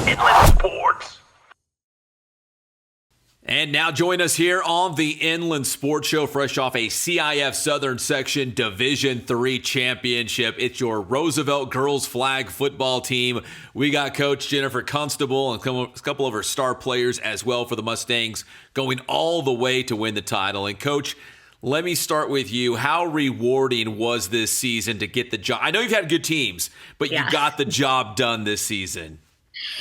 Inland Sports. And now join us here on the Inland Sports Show, fresh off a CIF Southern Section Division III championship. It's your Roosevelt girls flag football team. We got Coach Jennifer Constable and a couple of her star players as well for the Mustangs, going all the way to win the title. And Coach, let me start with you. How rewarding was this season to get the job? I know you've had good teams, but you got the job done this season.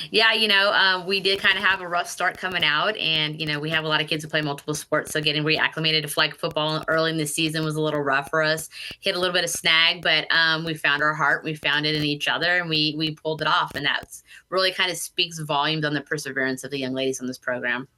Yeah, we did kind of have a rough start coming out, and, we have a lot of kids who play multiple sports, so getting reacclimated to flag football early in the season was a little rough for us. Hit a little bit of snag, but we found our heart, we found it in each other, and we pulled it off, and that's really kind of speaks volumes on the perseverance of the young ladies in this program.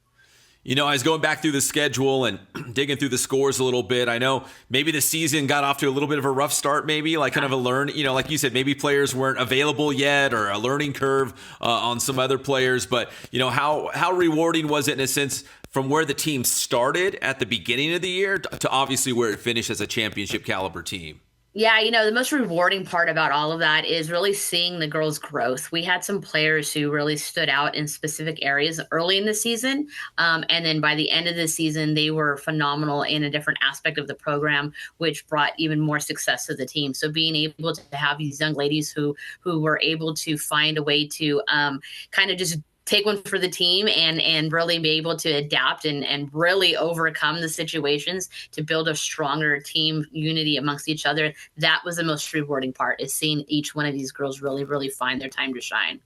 I was going back through the schedule and digging through the scores a little bit. I know maybe the season got off to a little bit of a rough start, maybe like kind of a learn, like you said, maybe players weren't available yet or a learning curve on some other players. But, how rewarding was it in a sense from where the team started at the beginning of the year to obviously where it finished as a championship caliber team? Yeah, the most rewarding part about all of that is really seeing the girls' growth. We had some players who really stood out in specific areas early in the season. And then by the end of the season, they were phenomenal in a different aspect of the program, which brought even more success to the team. So being able to have these young ladies who were able to find a way to kind of just take one for the team and really be able to adapt and really overcome the situations to build a stronger team unity amongst each other. That was the most rewarding part, is seeing each one of these girls really, really find their time to shine.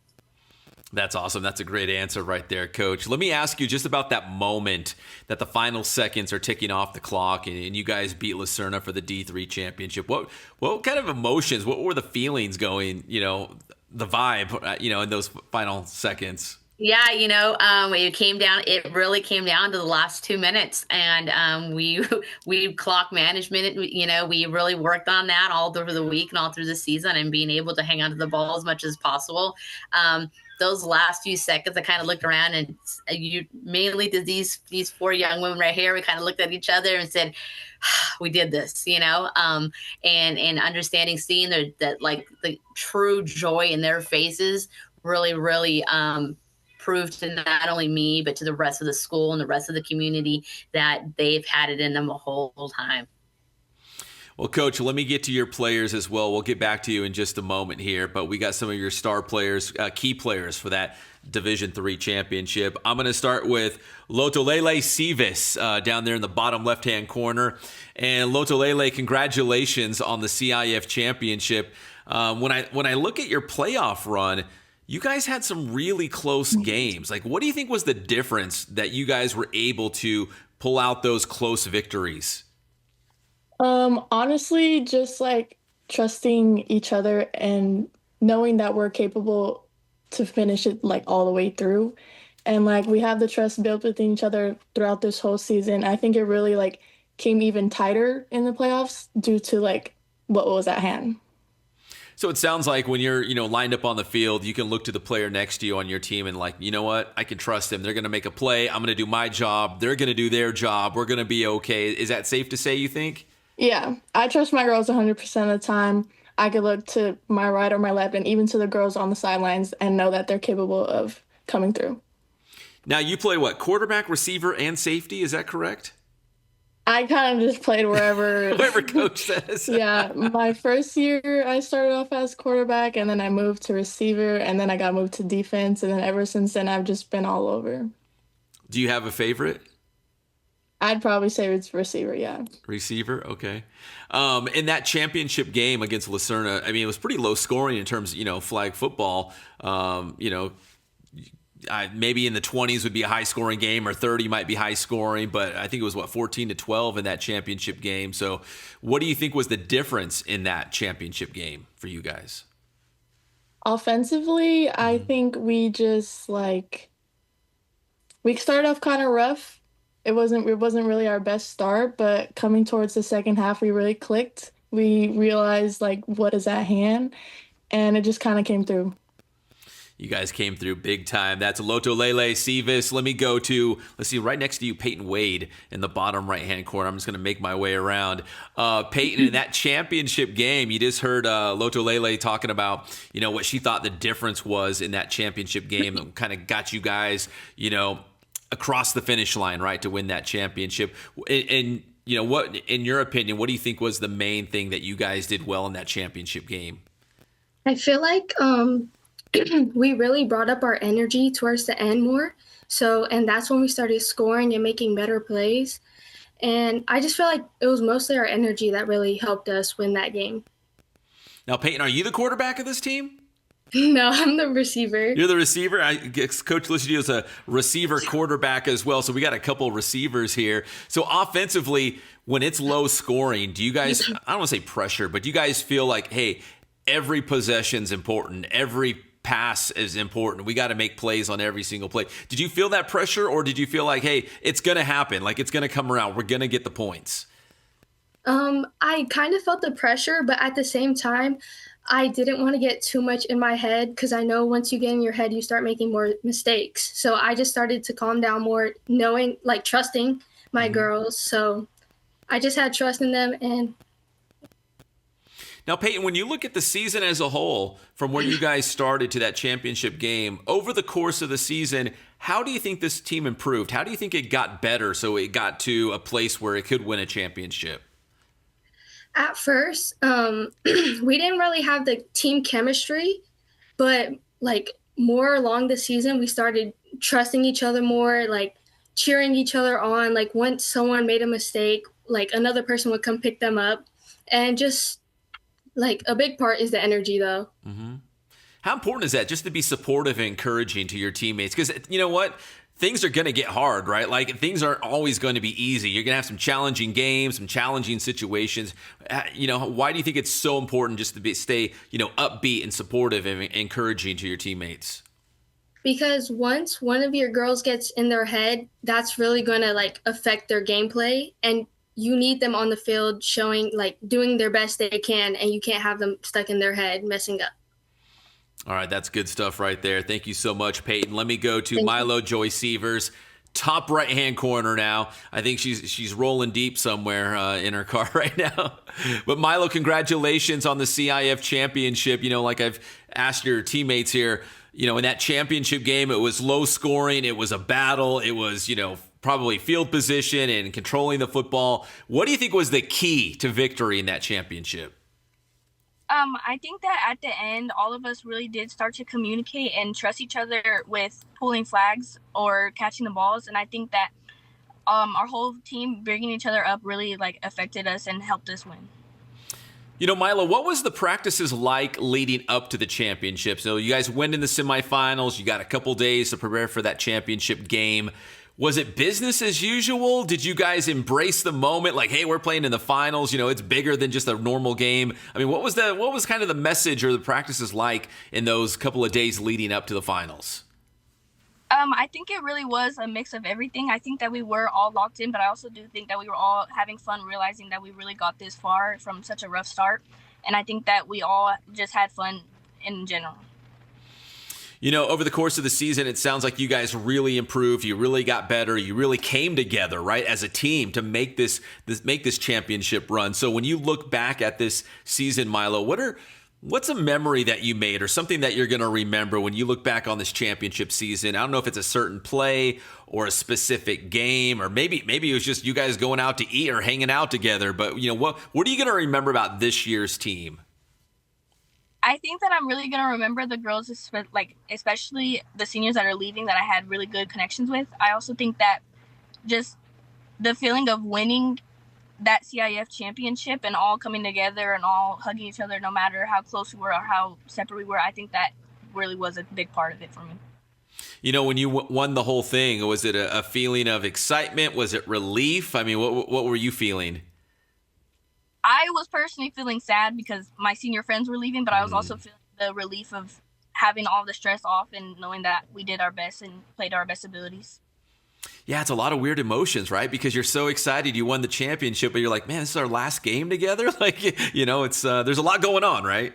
That's awesome. That's a great answer right there, Coach. Let me ask you just about that moment that the final seconds are ticking off the clock and you guys beat Lucerna for the D3 championship. What kind of emotions, what were the feelings going, the vibe, in those final seconds? Yeah, it really came down to the last 2 minutes, and we clock management, we really worked on that all over the week and all through the season, and being able to hang on to the ball as much as possible. Those last few seconds, I kind of looked around, and you mainly to these four young women right here, we kind of looked at each other and said, we did this, and understanding, seeing that like the true joy in their faces really, really, proved to not only me, but to the rest of the school and the rest of the community that they've had it in them the whole time. Well, Coach, let me get to your players as well. We'll get back to you in just a moment here, but we got some of your star players, key players for that Division III championship. I'm going to start with Lotolele Sivis down there in the bottom left-hand corner. And Lotolele, congratulations on the CIF championship. When I look at your playoff run, you guys had some really close games. Like, what do you think was the difference that you guys were able to pull out those close victories? Honestly, just like trusting each other and knowing that we're capable to finish it like all the way through. And like we have the trust built within each other throughout this whole season. I think it really like came even tighter in the playoffs due to like what was at hand. So it sounds like when you're, lined up on the field, you can look to the player next to you on your team and like, you know what, I can trust them. They're going to make a play. I'm going to do my job. They're going to do their job. We're going to be okay. Is that safe to say, you think? Yeah, I trust my girls 100% of the time. I could look to my right or my left and even to the girls on the sidelines and know that they're capable of coming through. Now you play what, quarterback, receiver, and safety? Is that correct? I kind of just played wherever. Whatever coach says. Yeah, my first year I started off as quarterback, and then I moved to receiver, and then I got moved to defense, and then ever since then I've just been all over. Do you have a favorite? I'd probably say it's receiver, yeah. Receiver, okay. In that championship game against Lucerna, it was pretty low scoring in terms of, flag football. Maybe in the 20s would be a high-scoring game, or 30 might be high-scoring, but I think it was, 14-12 in that championship game. So what do you think was the difference in that championship game for you guys? Offensively, I think we just, we started off kind of rough. It wasn't really our best start, but coming towards the second half, we really clicked. We realized, what is at hand, and it just kind of came through. You guys came through big time. That's Lotolele Sivas. Let me go to, let's see, right next to you, Peyton Wade in the bottom right-hand corner. I'm just going to make my way around. Peyton, in that championship game, you just heard Lotolele talking about, what she thought the difference was in that championship game that kind of got you guys, across the finish line, right, to win that championship. And what, in your opinion, what do you think was the main thing that you guys did well in that championship game? I feel like we really brought up our energy towards the end more. And that's when we started scoring and making better plays. And I just feel like it was mostly our energy that really helped us win that game. Now, Peyton, are you the quarterback of this team? No, I'm the receiver. You're the receiver? I guess Coach listed you as a receiver quarterback as well. So we got a couple receivers here. So offensively, when it's low scoring, do you guys, I don't want to say pressure, but do you guys feel like, hey, every possession's important, every pass is important, we got to make plays on every single play? Did you feel that pressure, or did you feel like, hey, it's going to happen, like it's going to come around, we're going to get the points? I kind of felt the pressure, but at the same time, I didn't want to get too much in my head, because I know once you get in your head, you start making more mistakes. So I just started to calm down more, knowing, like, trusting my girls. So I just had trust in them. And now, Peyton, when you look at the season as a whole, from where you guys started to that championship game, over the course of the season, how do you think this team improved? How do you think it got better so it got to a place where it could win a championship? at first, we didn't really have the team chemistry, but like more along the season, we started trusting each other more, like cheering each other on. Like once someone made a mistake, like another person would come pick them up. And just like a big part is the energy, though. Mm-hmm. How important is that, just to be supportive and encouraging to your teammates? Because you know what? Things are going to get hard, right? Like things aren't always going to be easy. You're going to have some challenging games, some challenging situations. Why do you think it's so important just to stay, upbeat and supportive and encouraging to your teammates? Because once one of your girls gets in their head, that's really going to like affect their gameplay, and you need them on the field showing, like doing their best they can, and you can't have them stuck in their head messing up. All right, that's good stuff right there. Thank you so much, Peyton. Let me go to Milo Joy Sievers, top right-hand corner now. I think she's rolling deep somewhere in her car right now. But Milo, congratulations on the CIF championship. Like I've asked your teammates here, in that championship game, it was low scoring. It was a battle. It was, probably field position and controlling the football. What do you think was the key to victory in that championship? I think that at the end, all of us really did start to communicate and trust each other with pulling flags or catching the balls. And I think that our whole team bringing each other up really affected us and helped us win. Milo, what was the practices like leading up to the championship? So you guys went in the semifinals. You got a couple days to prepare for that championship game. Was it business as usual? Did you guys embrace the moment? Like, hey, we're playing in the finals. It's bigger than just a normal game. I mean, what was kind of the message or the practices like in those couple of days leading up to the finals? I think it really was a mix of everything. I think that we were all locked in, but I also do think that we were all having fun, realizing that we really got this far from such a rough start. And I think that we all just had fun in general. Over the course of the season, it sounds like you guys really improved. You really got better. You really came together, right, as a team to make this championship run. So when you look back at this season, Milo, what's a memory that you made or something that you're going to remember when you look back on this championship season? I don't know if it's a certain play or a specific game, or maybe it was just you guys going out to eat or hanging out together. But what are you going to remember about this year's team? I think that I'm really going to remember the girls, especially the seniors that are leaving that I had really good connections with. I also think that just the feeling of winning that CIF championship and all coming together and all hugging each other, no matter how close we were or how separate we were, I think that really was a big part of it for me. When you won the whole thing, was it a feeling of excitement? Was it relief? I mean, what were you feeling? I was personally feeling sad because my senior friends were leaving, but I was also feeling the relief of having all the stress off and knowing that we did our best and played our best abilities. Yeah, it's a lot of weird emotions, right? Because you're so excited you won the championship, but you're like, man, this is our last game together. It's there's a lot going on, right?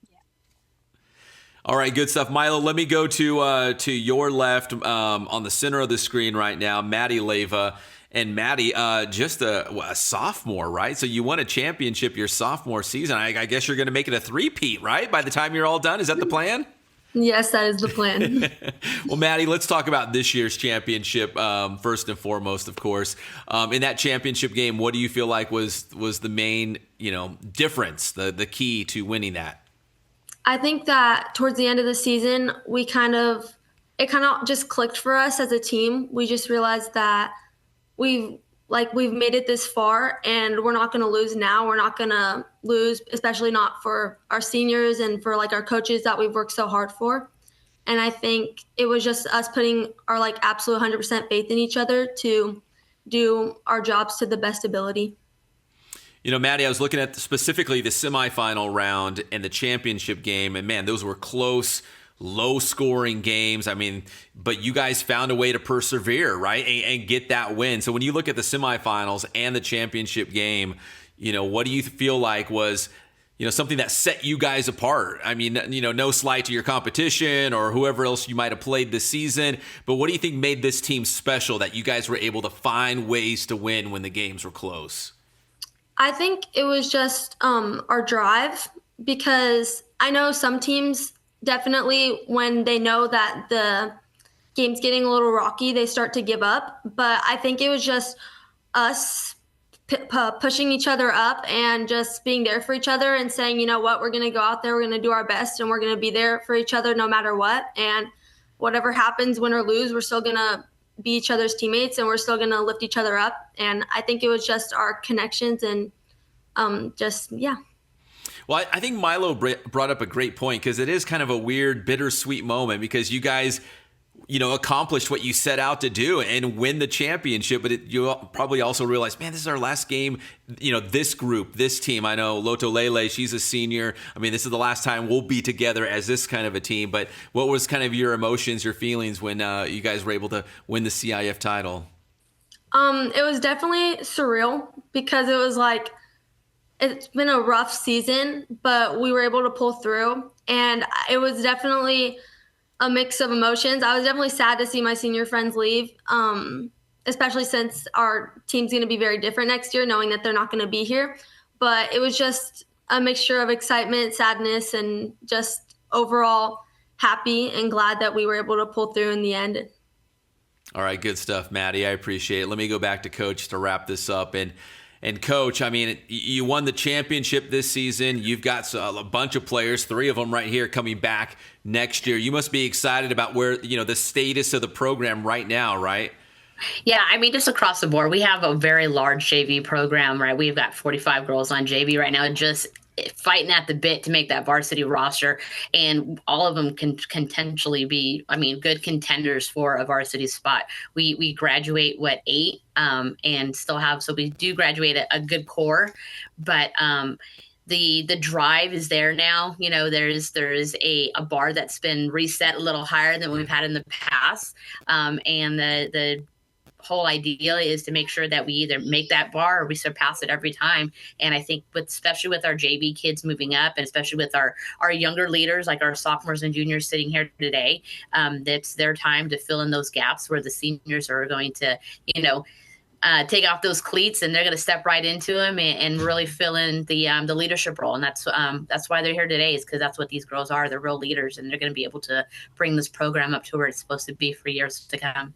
Yeah. All right, good stuff. Milo, let me go to your left on the center of the screen right now, Maddie Leyva. And Maddie, just a sophomore, right? So you won a championship your sophomore season. I guess you're going to make it a three-peat, right? By the time you're all done, is that the plan? Yes, that is the plan. Well, Maddie, let's talk about this year's championship first and foremost, of course. In that championship game, what do you feel like was the main, difference, the key to winning that? I think that towards the end of the season, it kind of just clicked for us as a team. We just realized that we've made it this far and we're not going to lose now. We're not going to lose, especially not for our seniors and for our coaches that we've worked so hard for. And I think it was just us putting our absolute 100% faith in each other to do our jobs to the best ability. Maddie, I was looking at specifically the semifinal round and the championship game, and man, those were close, low-scoring games. I mean, but you guys found a way to persevere, right, and get that win. So when you look at the semifinals and the championship game, what do you feel like was, something that set you guys apart? I mean, no slight to your competition or whoever else you might have played this season, but what do you think made this team special that you guys were able to find ways to win when the games were close? I think it was just our drive, because I know some teams definitely, when they know that the game's getting a little rocky, they start to give up. But I think it was just us pushing each other up and just being there for each other and saying, you know what, we're going to go out there, we're going to do our best, and we're going to be there for each other no matter what. And whatever happens, win or lose, we're still going to be each other's teammates and we're still going to lift each other up. And I think it was just our connections and yeah. Well, I think Milo brought up a great point, because it is kind of a weird, bittersweet moment, because you guys, accomplished what you set out to do and win the championship. But you probably also realize, man, this is our last game. This group, this team. I know Loto Lele, she's a senior. I mean, this is the last time we'll be together as this kind of a team. But what was kind of your emotions, your feelings when you guys were able to win the CIF title? It was definitely surreal, because it was it's been a rough season, but we were able to pull through. And it was definitely a mix of emotions. I was definitely sad to see my senior friends leave, especially since our team's going to be very different next year, knowing that they're not going to be here. But it was just a mixture of excitement, sadness, and just overall happy and glad that we were able to pull through in the end. All right, good stuff, Maddie. I appreciate it. Let me go back to Coach to wrap this up. And Coach, I mean, you won the championship this season. You've got a bunch of players, 3 of them right here, coming back next year. You must be excited about where, the status of the program right now, right? Yeah, I mean, just across the board, we have a very large JV program, right? We've got 45 girls on JV right now, just fighting at the bit to make that varsity roster, and all of them can potentially be, good contenders for a varsity spot. We graduate 8 and still have, so we do graduate a good core, but the drive is there now. There is a bar that's been reset a little higher than we've had in the past, and the whole idea is to make sure that we either make that bar or we surpass it every time. And I think especially with our JV kids moving up, and especially with our younger leaders, like our sophomores and juniors sitting here today, it's their time to fill in those gaps where the seniors are going to, take off those cleats, and they're going to step right into them and really fill in the leadership role. And that's why they're here today, is because that's what these girls are. They're real leaders, and they're going to be able to bring this program up to where it's supposed to be for years to come.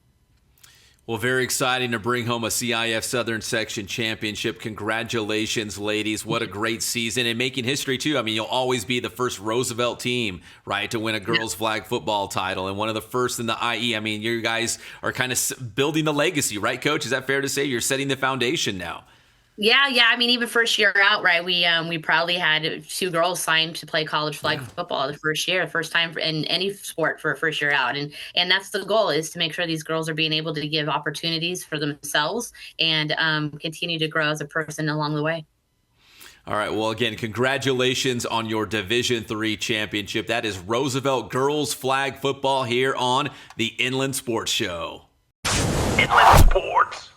Well, very exciting to bring home a CIF Southern Section Championship. Congratulations, ladies. What a great season, and making history, too. I mean, you'll always be the first Roosevelt team, right, to win a girls' flag football title, and one of the first in the IE. I mean, you guys are kind of building the legacy, right, Coach? Is that fair to say? You're setting the foundation now. Yeah. I mean, even first year out, right? We probably had 2 girls signed to play college flag football the first year, the first time in any sport for a first year out, and that's the goal, is to make sure these girls are being able to give opportunities for themselves and continue to grow as a person along the way. All right. Well, again, congratulations on your Division III championship. That is Roosevelt girls flag football here on the Inland Sports Show. Inland Sports.